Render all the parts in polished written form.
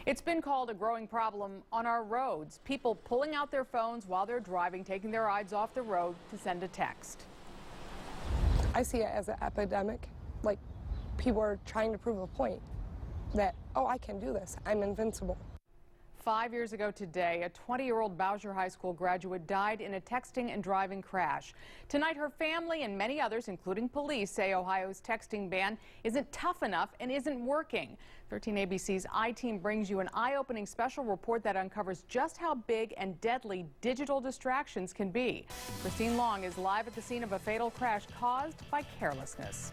It's been called a growing problem on our roads. People pulling out their phones while they're driving, taking their eyes off the road to send a text. I see it as an epidemic. Like, people are trying to prove a point that, oh, I can do this. I'm invincible. 5 years ago today, a 20-year-old Bowsher High School graduate died in a texting and driving crash. Tonight, her family and many others, including police, say Ohio's texting ban isn't tough enough and isn't working. 13 ABC's I-Team brings you an eye-opening special report that uncovers just how big and deadly digital distractions can be. Christine Long is live at the scene of a fatal crash caused by carelessness.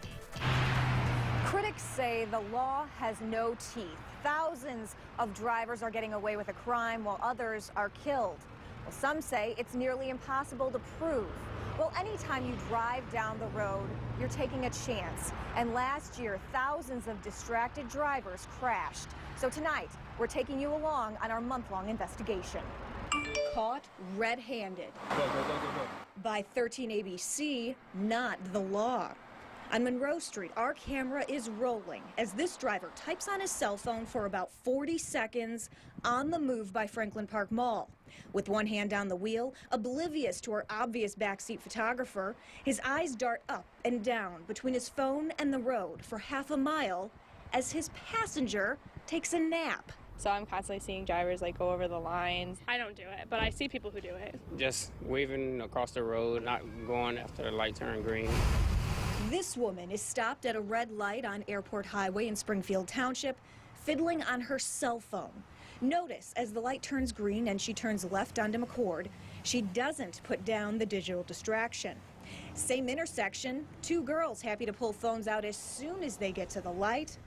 Critics say the law has no teeth. Thousands of drivers are getting away with a crime while others are killed. Well, some say it's nearly impossible to prove. Well, anytime you drive down the road, you're taking a chance. And last year, thousands of distracted drivers crashed. So tonight, we're taking you along on our month-long investigation. Caught red-handed. By 13 ABC, not the law. On Monroe Street, our camera is rolling as this driver types on his cell phone for about 40 seconds on the move by Franklin Park Mall. With one hand on the wheel, oblivious to our obvious backseat photographer, his eyes dart up and down between his phone and the road for half a mile as his passenger takes a nap. So I'm constantly seeing drivers go over the lines. I don't do it, but I see people who do it. Just waving across the road, not going after the light turn green. This woman is stopped at a red light on Airport Highway in Springfield Township, fiddling on her cell phone. Notice as the light turns green and she turns left onto McCord, she doesn't put down the digital distraction. Same intersection, two girls happy to pull phones out as soon as they get to the light,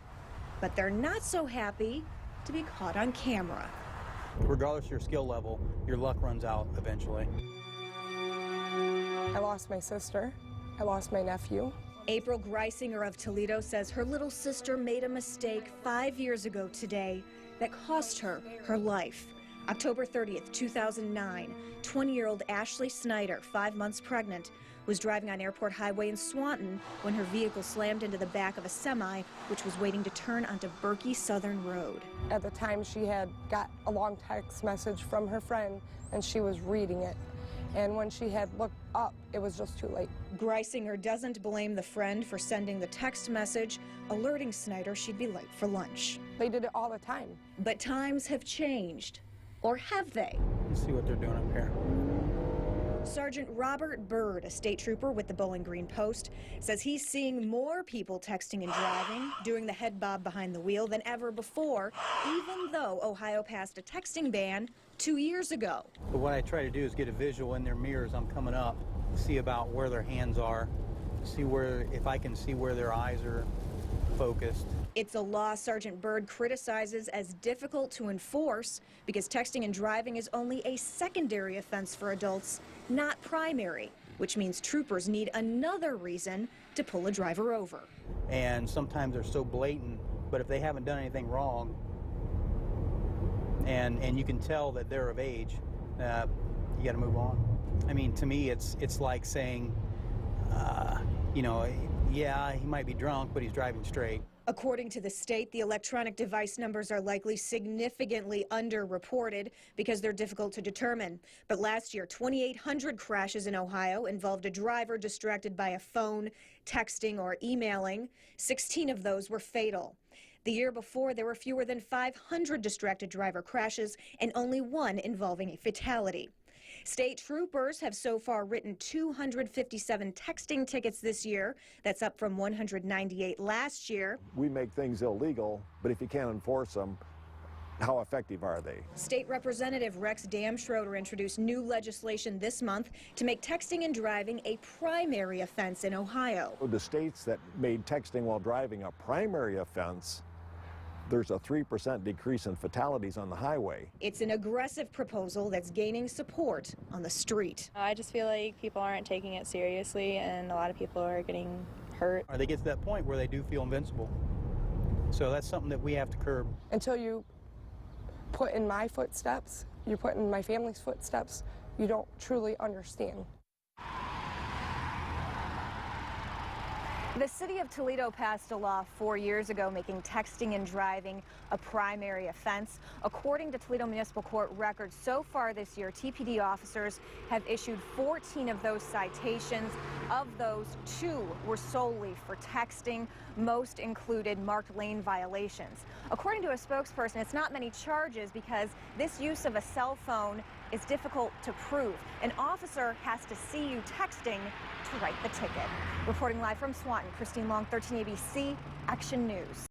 but they're not so happy to be caught on camera. Regardless of your skill level, your luck runs out eventually. I lost my sister. I lost my nephew. April Greisinger of Toledo says her little sister made a mistake 5 years ago today that cost her her life. October 30th, 2009, 20-year-old Ashley Snyder, 5 months pregnant, was driving on Airport Highway in Swanton when her vehicle slammed into the back of a semi, which was waiting to turn onto Berkey Southern Road. At the time, she had got a long text message from her friend, and she was reading it. And when she had looked up, it was just too late. Greisinger doesn't blame the friend for sending the text message, alerting Snyder she'd be late for lunch. They did it all the time. But times have changed. Or have they? Let's see what they're doing up here. Sergeant Robert Bird, a state trooper with the Bowling Green Post, says he's seeing more people texting and driving, doing the head bob behind the wheel than ever before, even though Ohio passed a texting ban 2 years ago. But what I try to do is get a visual in their mirrors. I'm coming up, see about where their hands are, see if I can see where their eyes are focused. It's a law Sergeant Bird criticizes as difficult to enforce because texting and driving is only a secondary offense for adults, not primary, which means troopers need another reason to pull a driver over. And sometimes they're so blatant, but if they haven't done anything wrong, and you can tell that they're of age, you got to move on. I mean, to me, it's like saying, yeah, he might be drunk, but he's driving straight. According to the state, the electronic device numbers are likely significantly underreported because they're difficult to determine. But last year, 2,800 crashes in Ohio involved a driver distracted by a phone, texting, or emailing. 16 of those were fatal. The year before, there were fewer than 500 distracted driver crashes and only one involving a fatality. State troopers have so far written 257 texting tickets this year. That's up from 198 last year. We make things illegal, but if you can't enforce them, how effective are they? State Representative Rex Damschroeder introduced new legislation this month to make texting and driving a primary offense in Ohio. The states that made texting while driving a primary offense, there's a 3% decrease in fatalities on the highway. It's an aggressive proposal that's gaining support on the street. I just feel like people aren't taking it seriously and a lot of people are getting hurt. Or they get to that point where they do feel invincible. So that's something that we have to curb. Until you put in my footsteps, you put in my family's footsteps, you don't truly understand. The city of Toledo passed a law 4 years ago making texting and driving a primary offense. According to Toledo Municipal Court records, so far this year, TPD officers have issued 14 of those citations. Of those, 2 were solely for texting. Most included marked lane violations. According to a spokesperson, it's not many charges because this use of a cell phone is difficult to prove. An officer has to see you texting to write the ticket. Reporting live from Swanton, Christine Long, 13 ABC Action News.